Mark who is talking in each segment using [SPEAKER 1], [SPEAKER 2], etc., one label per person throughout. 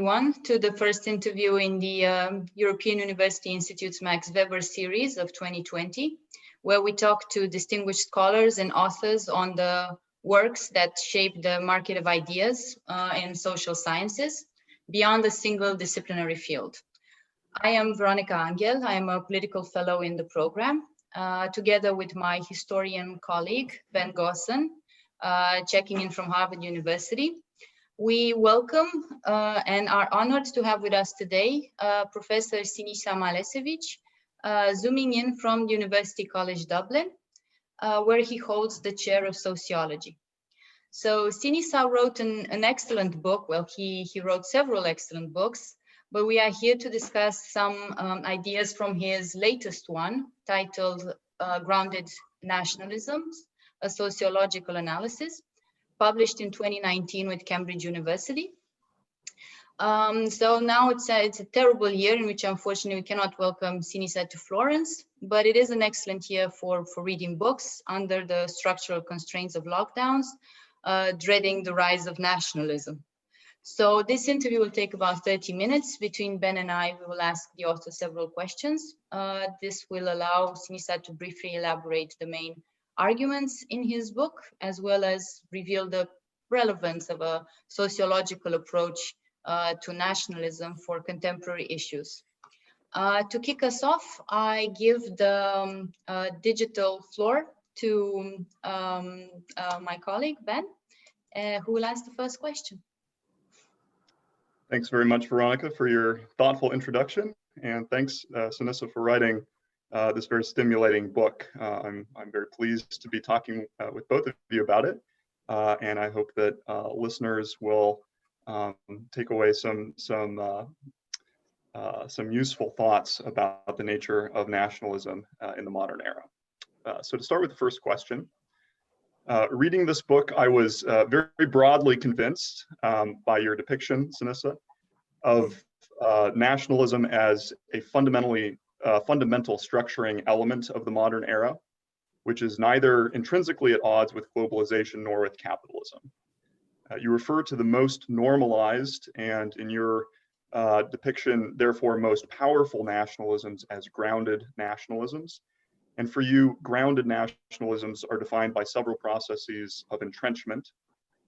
[SPEAKER 1] everyone to the first interview in the European University Institute's Max Weber series of 2020, where we talk to distinguished scholars and authors on the works that shape the market of ideas in social sciences beyond a single disciplinary field. I am Veronica Anghel. I am a political fellow in the program, together with my historian colleague, Ben Goossen, checking in from Harvard University. We welcome and are honored to have with us today Professor Siniša Malešević, zooming in from University College Dublin, where he holds the chair of sociology. So Siniša wrote an excellent book. Well, he wrote several excellent books, but we are here to discuss some ideas from his latest one, titled Grounded Nationalisms, a Sociological Analysis, published in 2019 with Cambridge University. So now it's a terrible year in which unfortunately we cannot welcome Siniša to Florence, but it is an excellent year for reading books under the structural constraints of lockdowns, dreading the rise of nationalism. So this interview will take about 30 minutes. Between Ben and I, we will ask the author several questions. This will allow Siniša to briefly elaborate the main arguments in his book, as well as reveal the relevance of a sociological approach to nationalism for contemporary issues. To kick us off, I give the digital floor to my colleague, Ben, who will ask the first question.
[SPEAKER 2] Thanks very much, Veronica, for your thoughtful introduction. And thanks, Siniša, for writing this very stimulating book. I'm very pleased to be talking with both of you about it. And I hope that listeners will take away some useful thoughts about the nature of nationalism in the modern era. So to start with the first question, reading this book, I was very broadly convinced by your depiction, Siniša, of nationalism as a fundamental structuring element of the modern era, which is neither intrinsically at odds with globalization nor with capitalism. You refer to the most normalized and, in your depiction, therefore most powerful nationalisms as grounded nationalisms. And for you, grounded nationalisms are defined by several processes of entrenchment,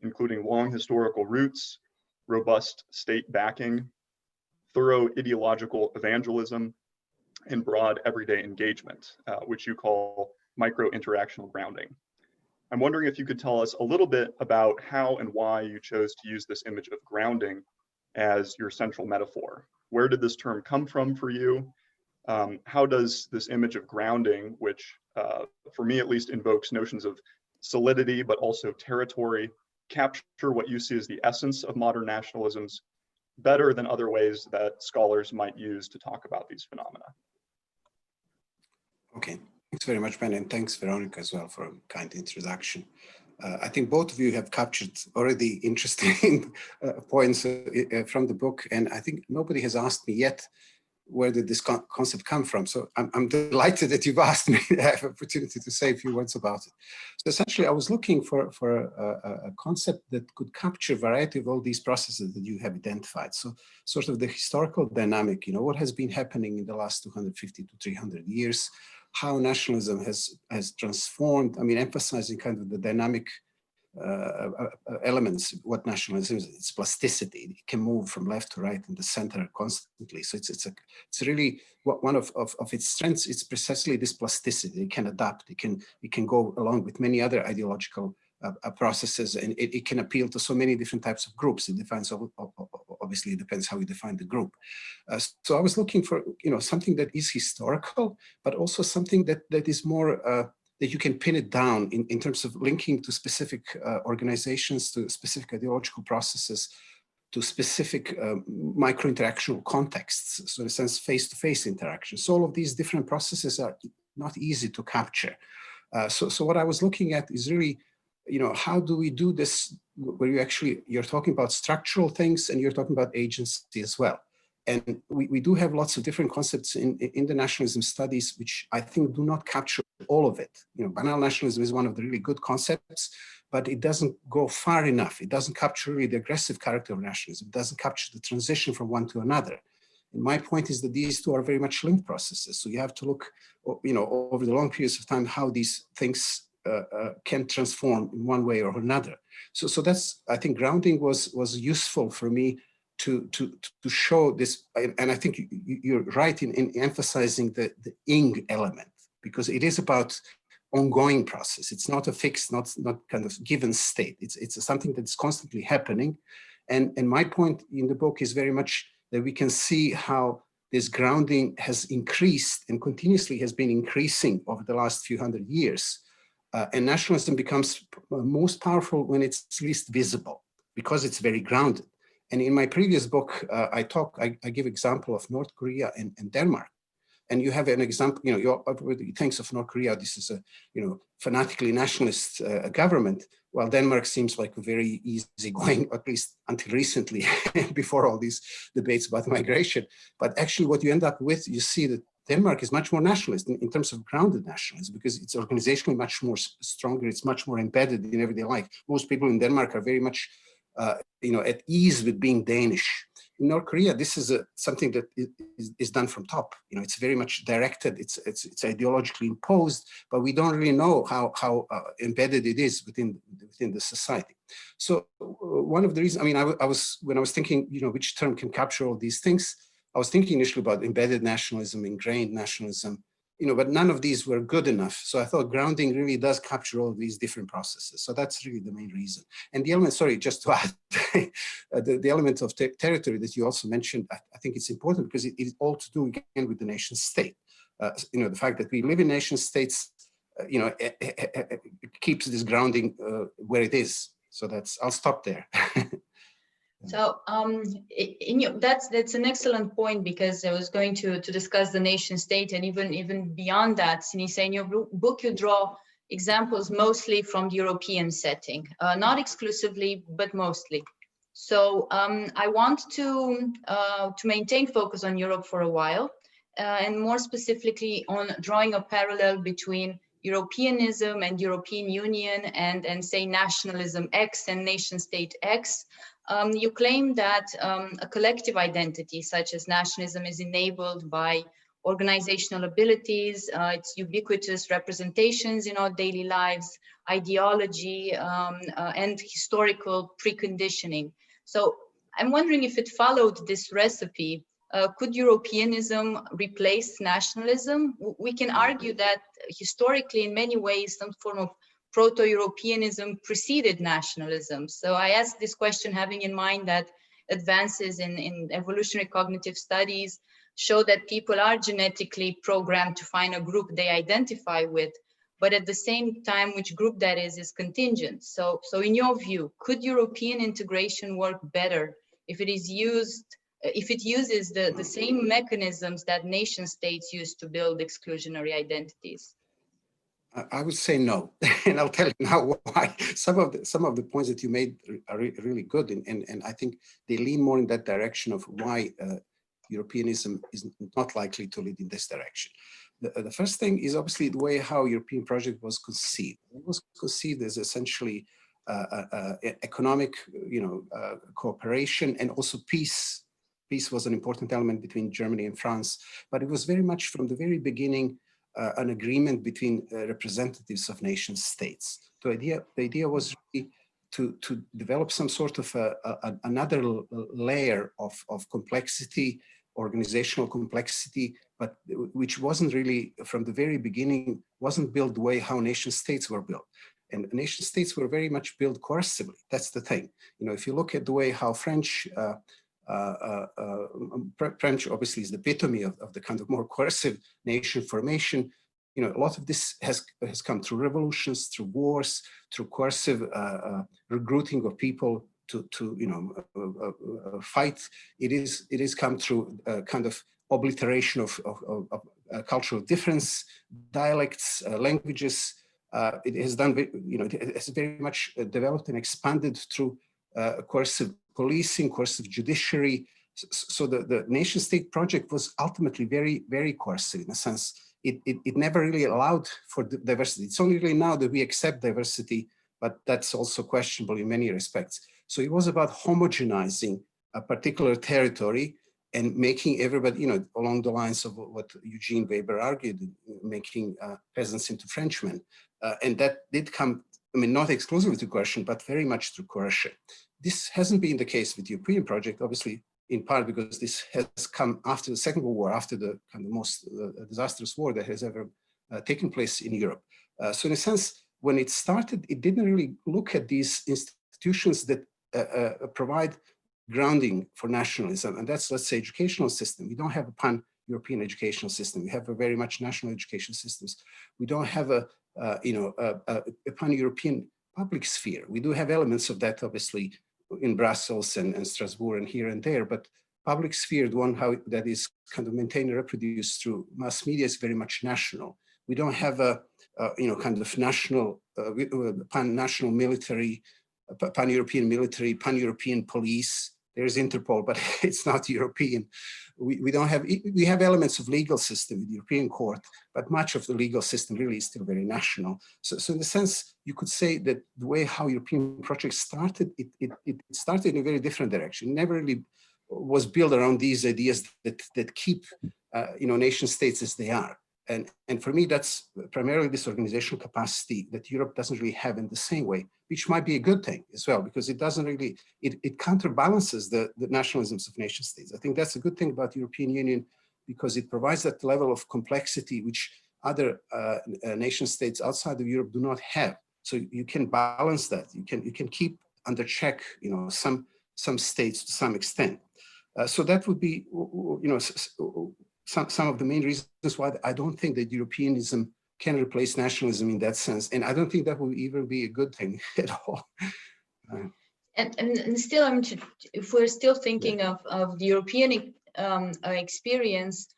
[SPEAKER 2] including long historical roots, robust state backing, thorough ideological evangelism, and broad everyday engagement, which you call micro-interactional grounding. I'm wondering if you could tell us a little bit about how and why you chose to use this image of grounding as your central metaphor. Where did this term come from for you? How does this image of grounding, which for me at least invokes notions of solidity, but also territory, capture what you see as the essence of modern nationalisms better than other ways that scholars might use to talk about these phenomena?
[SPEAKER 3] Okay, thanks very much, Ben, and thanks, Veronica, as well, for a kind introduction. I think both of you have captured already interesting points from the book, and I think nobody has asked me yet, where did this concept come from? So I'm delighted that you've asked me to have an opportunity to say a few words about it. So essentially, I was looking for a concept that could capture a variety of all these processes that you have identified. So sort of the historical dynamic, what has been happening in the last 250 to 300 years, how nationalism has transformed, emphasizing kind of the dynamic elements, what nationalism is, its plasticity. It can move from left to right in the center constantly. So it's really one of its strengths. It's precisely this plasticity. It can adapt. It can go along with many other ideological processes, and it can appeal to so many different types of groups. It depends, obviously, it depends how you define the group. So I was looking for something that is historical, but also something that is more that you can pin it down in terms of linking to specific organizations, to specific ideological processes, to specific micro-interactional contexts, so in a sense, face-to-face interaction. So all of these different processes are not easy to capture. So what I was looking at is really, how do we do this where you're talking about structural things and you're talking about agency as well. And we do have lots of different concepts in the nationalism studies, which I think do not capture all of it. Banal nationalism is one of the really good concepts, but it doesn't go far enough. It doesn't capture really the aggressive character of nationalism. It doesn't capture the transition from one to another. And my point is that these two are very much linked processes. So you have to look, over the long periods of time, how these things can transform in one way or another. So that's, I think, grounding was useful for me to show this. And I think you're right in emphasizing the ing element, because it is about ongoing process. It's not a fixed, not kind of given state. It's something that's constantly happening. And my point in the book is very much that we can see how this grounding has increased and continuously has been increasing over the last few hundred years. And nationalism becomes most powerful when it's least visible, because it's very grounded. And in my previous book, I give example of North Korea and Denmark. And you have an example, everybody thinks of North Korea, this is a, fanatically nationalist government, while Denmark seems like a very easygoing, at least until recently, before all these debates about migration. But actually what you end up with, you see that Denmark is much more nationalist in terms of grounded nationalism, because it's organizationally much more stronger, it's much more embedded in everyday life. Most people in Denmark are very much, at ease with being Danish. In North Korea, this is something that is done from top. It's very much directed. It's ideologically imposed, but we don't really know how embedded it is within the society. So one of the reasons, when I was thinking, which term can capture all these things, I was thinking initially about embedded nationalism, ingrained nationalism, but none of these were good enough. So I thought grounding really does capture all these different processes. So that's really the main reason. And the element, sorry, just to add, the element of territory that you also mentioned, I think it's important because it is all to do again with the nation state. The fact that we live in nation states, it keeps this grounding where it is. So I'll stop there.
[SPEAKER 1] So that's an excellent point, because I was going to discuss the nation state, and even beyond that, Siniša, in your book you draw examples mostly from the European setting, not exclusively, but mostly. So I want to maintain focus on Europe for a while, and more specifically on drawing a parallel between Europeanism and European Union and say nationalism X and nation state X. You claim that a collective identity such as nationalism is enabled by organizational abilities, its ubiquitous representations in our daily lives, ideology, and historical preconditioning. So I'm wondering if it followed this recipe, could Europeanism replace nationalism? We can argue that historically, in many ways, some form of proto-Europeanism preceded nationalism. So I ask this question having in mind that advances in evolutionary cognitive studies show that people are genetically programmed to find a group they identify with, but at the same time, which group that is contingent. So in your view, could European integration work better if it uses the same mechanisms that nation states use to build exclusionary identities?
[SPEAKER 3] I would say no, and I'll tell you now why. Some of the points that you made are really good, and I think they lean more in that direction of why Europeanism is not likely to lead in this direction. The first thing is obviously the way how European project was conceived. It was conceived as essentially economic, cooperation, and also peace. Peace was an important element between Germany and France, but it was very much from the very beginning an agreement between representatives of nation states. The idea was really to develop some sort of another layer of complexity, organizational complexity, but which wasn't really, from the very beginning, wasn't built the way how nation states were built. And nation states were very much built coercively. That's the thing. If you look at the way how French obviously is the epitome of the kind of more coercive nation formation. A lot of this has come through revolutions, through wars, through coercive recruiting of people to fight. It is come through kind of obliteration of cultural difference, dialects, languages. It has done, it has very much developed and expanded through coercive policing, coercive judiciary. So the nation state project was ultimately very, very coercive in a sense. It never really allowed for diversity. It's only really now that we accept diversity, but that's also questionable in many respects. So it was about homogenizing a particular territory and making everybody, along the lines of what Eugene Weber argued, making peasants into Frenchmen. And that did come, not exclusively to coercion, but very much through coercion. This hasn't been the case with the European project, obviously, in part because this has come after the Second World War, after the kind of most disastrous war that has ever taken place in Europe. So in a sense, when it started, it didn't really look at these institutions that provide grounding for nationalism, and that's, let's say, educational system. We don't have a pan-European educational system. We have a very much national education systems. We don't have a pan-European public sphere. We do have elements of that, obviously, in Brussels and Strasbourg and here and there, but public sphere, the one how that is kind of maintained and reproduced through mass media, is very much national. We don't have a kind of national, pan-national military, pan-European military, pan-European police. There's Interpol, but it's not European. We don't have, we have elements of legal system with the European court, but much of the legal system really is still very national. So in a sense, you could say that the way how European project started, it started in a very different direction. It never really was built around these ideas that keep nation states as they are. And for me, that's primarily this organizational capacity that Europe doesn't really have in the same way, which might be a good thing as well, because it doesn't really, it counterbalances the nationalisms of nation states. I think that's a good thing about the European Union, because it provides that level of complexity which other nation states outside of Europe do not have. So you can balance that. You can keep under check, some states to some extent. So that would be, some of the main reasons why I don't think that Europeanism can replace nationalism in that sense. And I don't think that will even be a good thing at all.
[SPEAKER 1] And still, if we're still thinking of the European experience,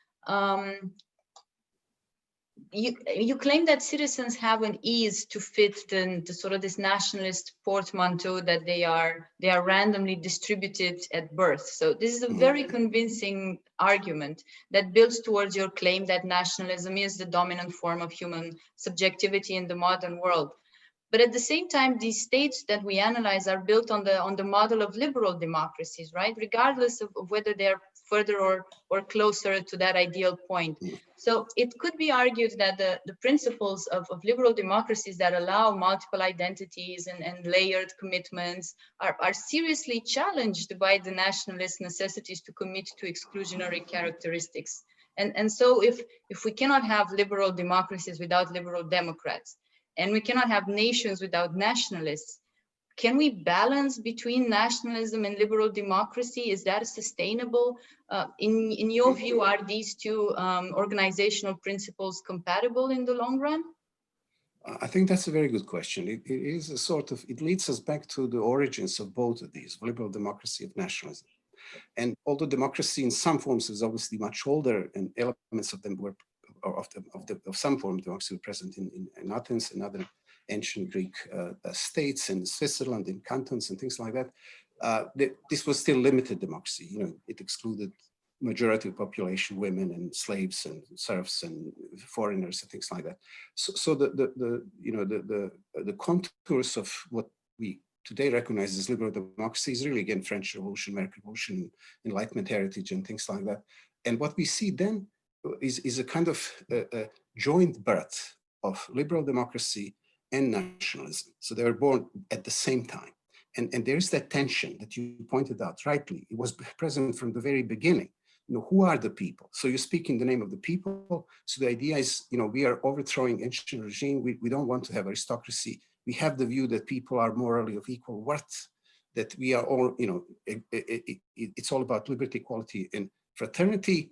[SPEAKER 1] you claim that citizens have an ease to fit the sort of this nationalist portmanteau, that they are randomly distributed at birth. So this is a very convincing argument that builds towards your claim that nationalism is the dominant form of human subjectivity in the modern world. But at the same time, these states that we analyze are built on the model of liberal democracies, right? Regardless of whether they're further or closer to that ideal point. So it could be argued that the principles of liberal democracies that allow multiple identities and layered commitments are seriously challenged by the nationalist necessities to commit to exclusionary characteristics. And so if we cannot have liberal democracies without liberal democrats, and we cannot have nations without nationalists, can we balance between nationalism and liberal democracy? Is that sustainable? In your view, are these two organizational principles compatible in the long run?
[SPEAKER 3] I think that's a very good question. It is a sort of, it leads us back to the origins of both of these, liberal democracy and nationalism. And although democracy in some forms is obviously much older, and elements of them were, of some form of democracy were present in Athens and other ancient Greek states, and Switzerland, in cantons and things like that, this was still limited democracy. It excluded majority of population, women and slaves and serfs and foreigners and things like that. So the contours of what we today recognize as liberal democracy is really, again, French Revolution, American Revolution, Enlightenment heritage and things like that. And what we see then is a kind of joint birth of liberal democracy and nationalism. So they were born at the same time. And there's that tension that you pointed out rightly. It was present from the very beginning. Who are the people? So you speak in the name of the people. So the idea is, we are overthrowing ancient regime. We don't want to have aristocracy. We have the view that people are morally of equal worth, that we are all, it's all about liberty, equality, and fraternity.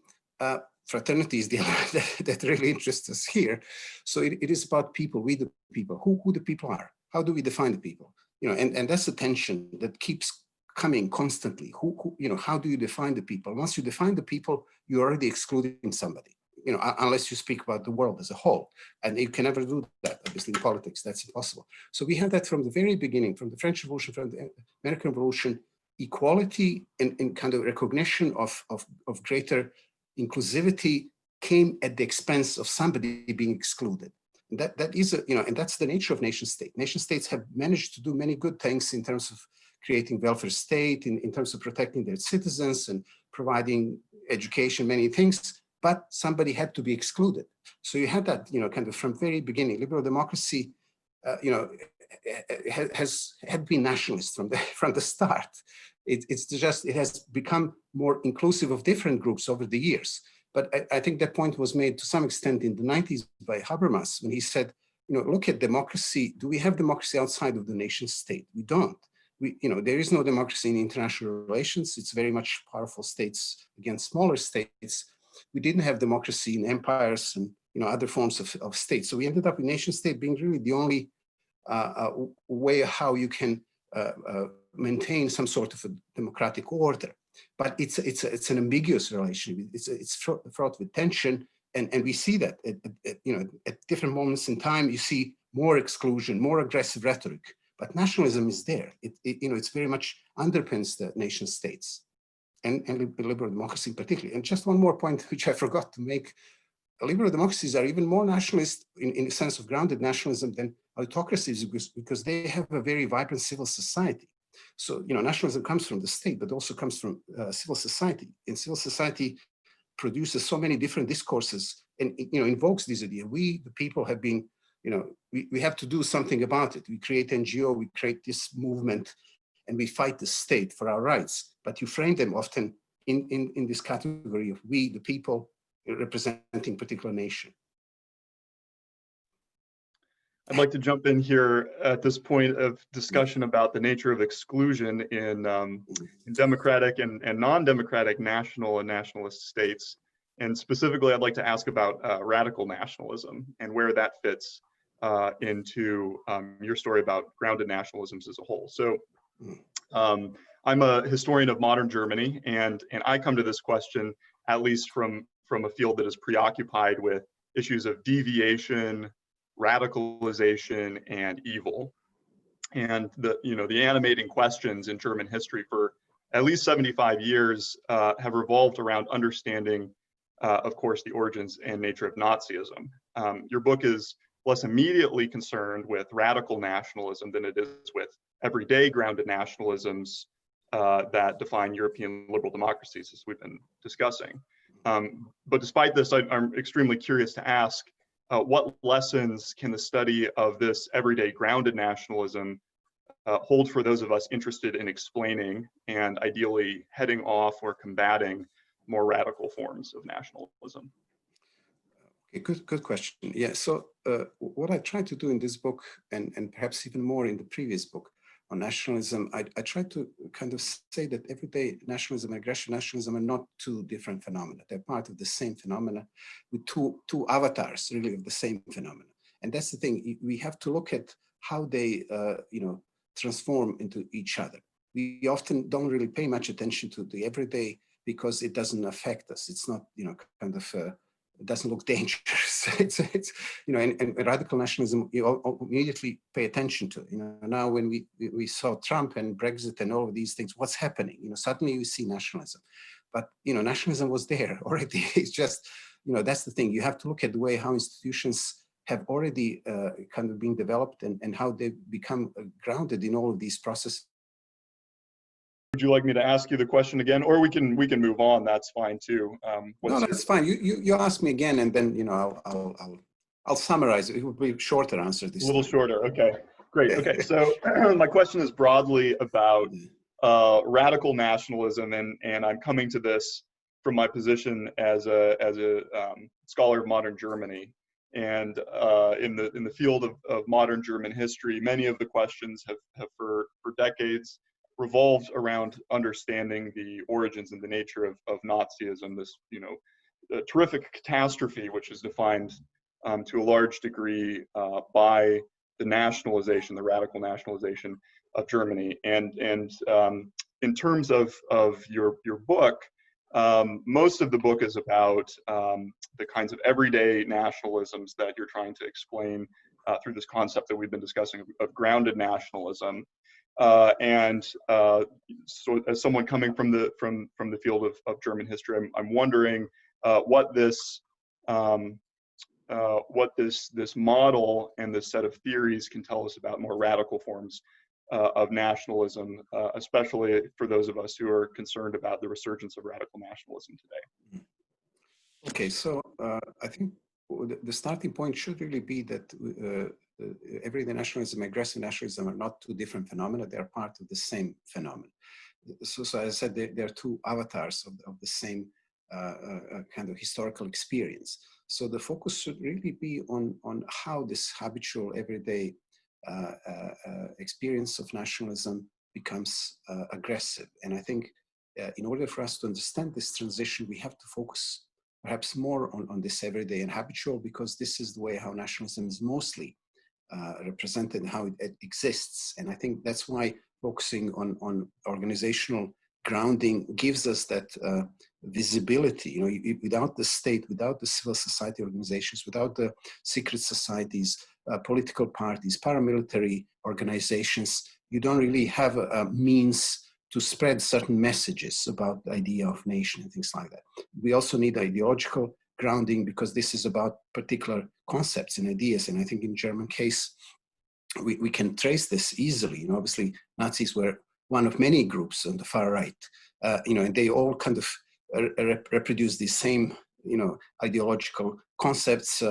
[SPEAKER 3] Fraternity is the element that really interests us here. So it is about people, we the people, who the people are. How do we define the people? And that's the tension that keeps coming constantly. How do you define the people? Once you define the people, you're already excluding somebody, unless you speak about the world as a whole. And you can never do that, obviously, in politics, that's impossible. So we have that from the very beginning, from the French Revolution, from the American Revolution, equality and kind of recognition of greater inclusivity came at the expense of somebody being excluded. And that is, and that's the nature of nation state. Nation states have managed to do many good things in terms of creating welfare state, in terms of protecting their citizens and providing education, many things, but somebody had to be excluded. So you had that, kind of from very beginning, liberal democracy, had been nationalist from the start. It has become more inclusive of different groups over the years. But I think that point was made to some extent in the 90s by Habermas when he said, look at democracy. Do we have democracy outside of the nation state? We don't. There is no democracy in international relations. It's very much powerful states against smaller states. We didn't have democracy in empires and other forms of states. So we ended up with nation state being really the only way how you can maintain some sort of a democratic order. But it's an ambiguous relation. It's fraught with tension, and we see that at different moments in time. You see more exclusion, more aggressive rhetoric. But nationalism is there. It's very much underpins the nation states and liberal democracy particularly. And just one more point, which I forgot to make. Liberal democracies are even more nationalist in the sense of grounded nationalism than autocracies because they have a very vibrant civil society. So, nationalism comes from the state, but also comes from civil society. And civil society produces so many different discourses and, invokes this idea. We, the people, have been, we have to do something about it. We create NGO, we create this movement, and we fight the state for our rights. But you frame them often in this category of we, the people, representing particular nation.
[SPEAKER 2] I'd like to jump in here at this point of discussion about the nature of exclusion in democratic and non-democratic national and nationalist states. And specifically, I'd like to ask about radical nationalism and where that fits into your story about grounded nationalisms as a whole. So I'm a historian of modern Germany, and I come to this question at least from a field that is preoccupied with issues of deviation, radicalization, and evil. And the animating questions in German history for at least 75 years have revolved around understanding, of course, the origins and nature of Nazism. Your book is less immediately concerned with radical nationalism than it is with everyday grounded nationalisms that define European liberal democracies, as we've been discussing. But despite this, I'm extremely curious to ask, what lessons can the study of this everyday grounded nationalism hold for those of us interested in explaining and ideally heading off or combating more radical forms of nationalism?
[SPEAKER 3] Okay, good question. Yeah, so what I tried to do in this book, and perhaps even more in the previous book on nationalism, I tried to kind of say that everyday nationalism and aggressive nationalism are not two different phenomena. They're part of the same phenomena with two avatars, really, of the same phenomena. And that's the thing. We have to look at how they, transform into each other. We often don't really pay much attention to the everyday because it doesn't affect us. It's not, kind of, it doesn't look dangerous. it's and radical nationalism, you immediately pay attention to. Now when we saw Trump and Brexit and all of these things, what's happening? Suddenly you see nationalism, but nationalism was there already. It's just, that's the thing. You have to look at the way how institutions have already kind of been developed and how they become grounded in all of these processes.
[SPEAKER 2] Would you like me to ask you the question again, or we can move on? That's fine too.
[SPEAKER 3] No, that's fine. You ask me again, and then I'll summarize it. It would be a shorter answer this time.
[SPEAKER 2] A little shorter. Okay, great. Okay, so my question is broadly about radical nationalism, and I'm coming to this from my position as a scholar of modern Germany. And in the field of modern German history, many of the questions have for decades revolved around understanding the origins and the nature of Nazism, this terrific catastrophe, which is defined to a large degree by the nationalization, the radical nationalization of Germany. And in terms of your book, most of the book is about the kinds of everyday nationalisms that you're trying to explain through this concept that we've been discussing of grounded nationalism. So as someone coming from the field of German history, I'm wondering what this what this model and this set of theories can tell us about more radical forms of nationalism, especially for those of us who are concerned about the resurgence of radical nationalism today.
[SPEAKER 3] Okay, so I think the starting point should really be that everyday nationalism and aggressive nationalism are not two different phenomena, they are part of the same phenomenon. So as I said, they are two avatars of the same kind of historical experience. So the focus should really be on how this habitual everyday experience of nationalism becomes aggressive. And I think in order for us to understand this transition, we have to focus perhaps more on this everyday and habitual, because this is the way how nationalism is mostly represented and how it exists. And I think that's why focusing on organizational grounding gives us that visibility. You know, without the state, without the civil society organizations, without the secret societies, political parties, paramilitary organizations, you don't really have a means to spread certain messages about the idea of nation and things like that. We also need ideological grounding, because this is about particular concepts and ideas. And I think in German case, we can trace this easily. You know, obviously Nazis were one of many groups on the far right, you know, and they all kind of reproduce the same, you know, ideological concepts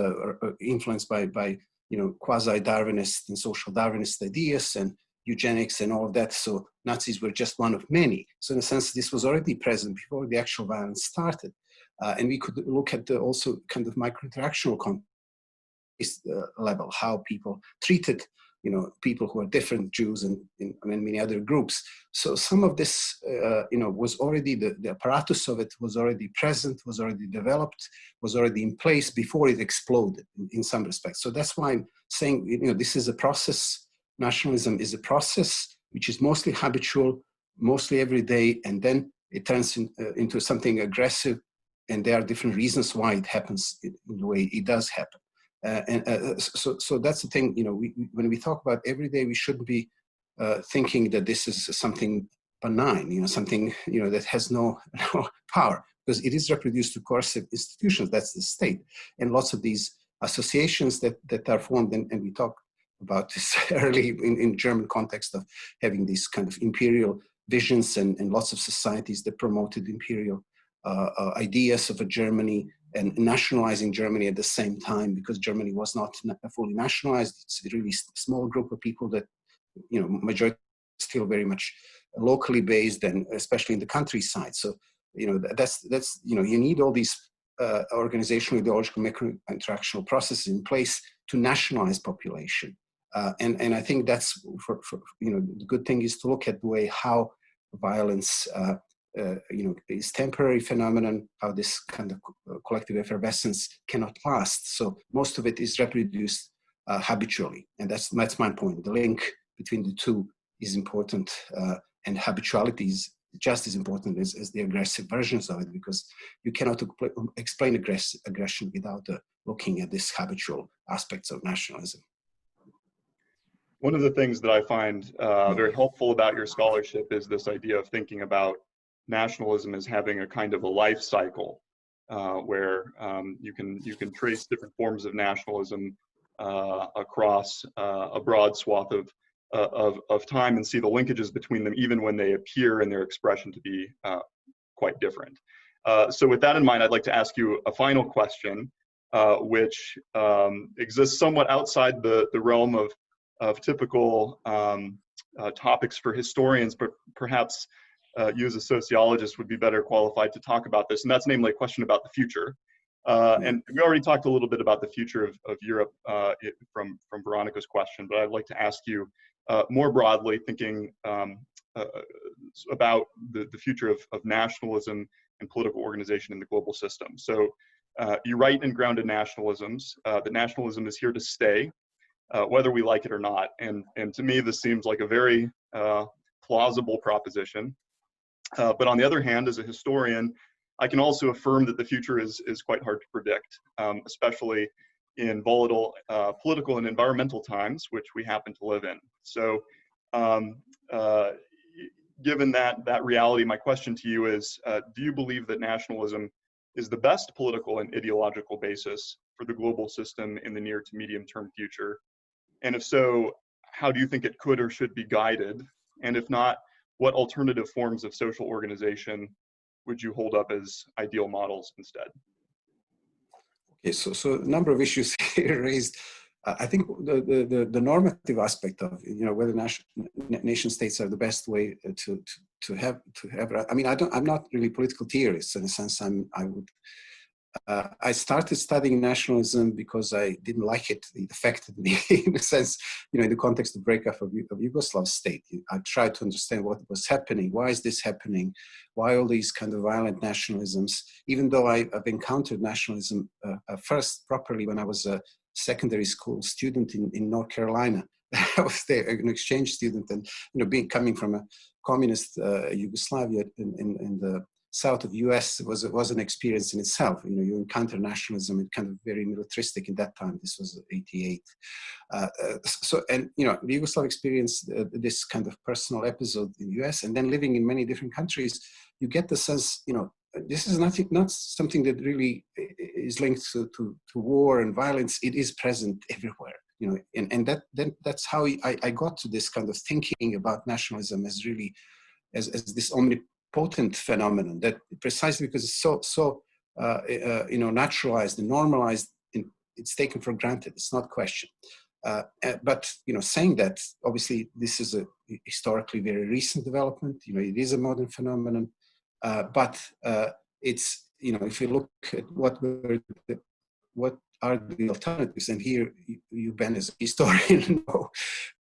[SPEAKER 3] influenced by you know, quasi-Darwinist and social Darwinist ideas and eugenics and all of that. So Nazis were just one of many. So in a sense, this was already present before the actual violence started. And we could look at the also kind of micro-interactional context level, how people treated, you know, people who are different, Jews and many other groups. So some of this, you know, was already, the apparatus of it was already present, was already developed, was already in place before it exploded in some respects. So that's why I'm saying, you know, this is a process. Nationalism is a process which is mostly habitual, mostly everyday, and then it turns into something aggressive. And there are different reasons why it happens in the way it does happen. So that's the thing, you know, when we talk about everyday, we shouldn't be thinking that this is something benign, you know, something, you know, that has no power, because it is reproduced to coercive institutions, that's the state. And lots of these associations that are formed, and we talked about this early in German context of having these kind of imperial visions and lots of societies that promoted imperial ideas of a Germany and nationalizing Germany at the same time, because Germany was not fully nationalized. It's a really small group of people that, you know, majority still very much locally based, and especially in the countryside. So, you know, that's you know, you need all these organizational, ideological, macro-interactional processes in place to nationalize population. And I think that's, for you know, the good thing is to look at the way how violence you know, is temporary phenomenon, how this kind of collective effervescence cannot last. So most of it is reproduced habitually. And that's my point. The link between the two is important, and habituality is just as important as the aggressive versions of it, because you cannot explain aggression without looking at these habitual aspects of nationalism.
[SPEAKER 2] One of the things that I find very helpful about your scholarship is this idea of thinking about nationalism as having a kind of a life cycle, where you can trace different forms of nationalism across a broad swath of time and see the linkages between them, even when they appear in their expression to be quite different. So with that in mind, I'd like to ask you a final question, which exists somewhat outside the realm of typical topics for historians, but perhaps you as a sociologist would be better qualified to talk about this, and that's namely a question about the future. And we already talked a little bit about the future of Europe from Veronica's question, but I'd like to ask you more broadly, thinking about the future of nationalism and political organization in the global system. So you write in Grounded Nationalisms that nationalism is here to stay, whether we like it or not. And to me, this seems like a very plausible proposition. But on the other hand, as a historian, I can also affirm that the future is quite hard to predict, especially in volatile political and environmental times, which we happen to live in. So given that reality, my question to you is, do you believe that nationalism is the best political and ideological basis for the global system in the near to medium term future? And if so, how do you think it could or should be guided? And if not, what alternative forms of social organization would you hold up as ideal models instead?
[SPEAKER 3] Okay, so a number of issues here raised. I think the normative aspect of, you know, whether nation states are the best way to have. I mean, I'm not really a political theorist in a sense. I started studying nationalism because I didn't like it. It affected me in a sense, you know, in the context of breakup of Yugoslav state. I tried to understand what was happening. Why is this happening? Why all these kind of violent nationalisms? Even though I've encountered nationalism first properly when I was a secondary school student in North Carolina. I was there, an exchange student, and, you know, coming from a communist Yugoslavia in the south of US was an experience in itself. You know, you encounter nationalism, and kind of very militaristic in that time. This was 88. And, you know, the Yugoslav experience, this kind of personal episode in the US, and then living in many different countries, you get the sense, you know, this is not something that really is linked to war and violence. It is present everywhere, you know, and that's how I got to this kind of thinking about nationalism as really as this omnipotent phenomenon, that precisely because it's so you know, naturalized and normalized, it's taken for granted. It's not questioned. But, you know, saying that, obviously this is a historically very recent development. You know, it is a modern phenomenon. But it's, you know, if you look at what are the alternatives, and here you, Ben, as a historian,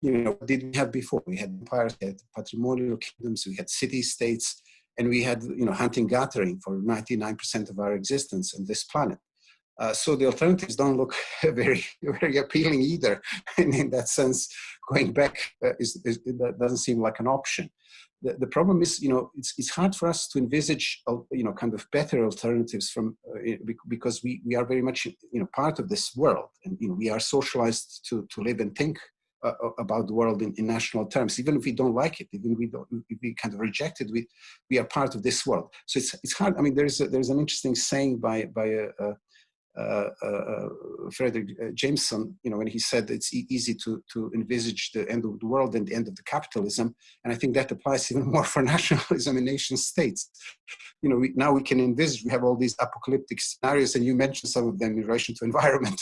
[SPEAKER 3] you know, what did we have before? We had empires, we had patrimonial kingdoms, we had city-states, and we had, you know, hunting gathering for 99% of our existence on this planet. So the alternatives don't look very appealing either. And in that sense, going back that doesn't seem like an option. The problem is, you know, it's hard for us to envisage, you know, kind of better alternatives from because we are very much, you know, part of this world, and, you know, we are socialized to live and think about the world in national terms. Even if we don't like it, even if we kind of reject it, we are part of this world. So it's hard. I mean, there's an interesting saying by Frederick Jameson, you know, when he said it's easy to envisage the end of the world and the end of the capitalism, and I think that applies even more for nationalism in nation states. You know, now we can envisage, we have all these apocalyptic scenarios, and you mentioned some of them in relation to environment.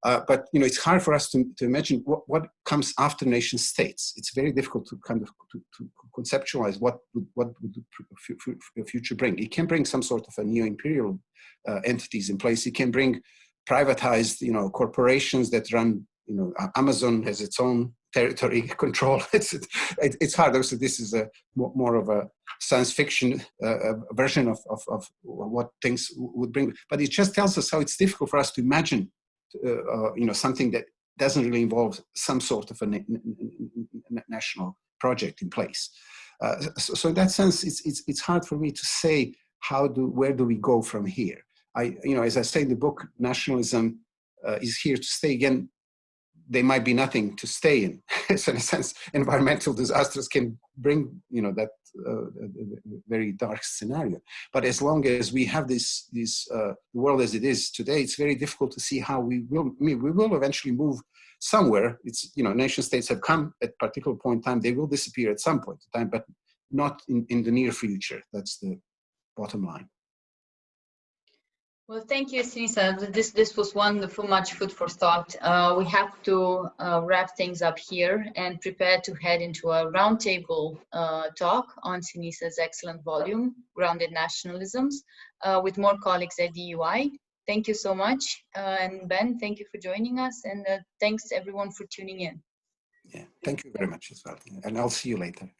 [SPEAKER 3] But, you know, it's hard for us to imagine what comes after nation states. It's very difficult to kind of to conceptualize what would the future bring. It can bring some sort of a neo-imperial entities in place. It can bring privatized, you know, corporations that run, you know, Amazon has its own territory control. It's hard. So this is a more of a science fiction version of what things would bring. But it just tells us how it's difficult for us to imagine, you know, something that doesn't really involve some sort of a national project in place. So in that sense, it's hard for me to say where do we go from here. You know, as I say in the book, nationalism is here to stay. Again, there might be nothing to stay in. So in a sense, environmental disasters can bring, you know, that very dark scenario. But as long as we have this world as it is today, it's very difficult to see how we will eventually move somewhere. It's, you know, nation states have come at a particular point in time. They will disappear at some point in time, but not in the near future. That's the bottom line.
[SPEAKER 1] Well, thank you, Siniša. This was wonderful, much food for thought. We have to wrap things up here and prepare to head into a roundtable talk on Sinisha's excellent volume, Grounded Nationalisms, with more colleagues at the UI. Thank you so much. And Ben, thank you for joining us. And thanks everyone for tuning in.
[SPEAKER 3] Yeah, thank you very much as well. And I'll see you later.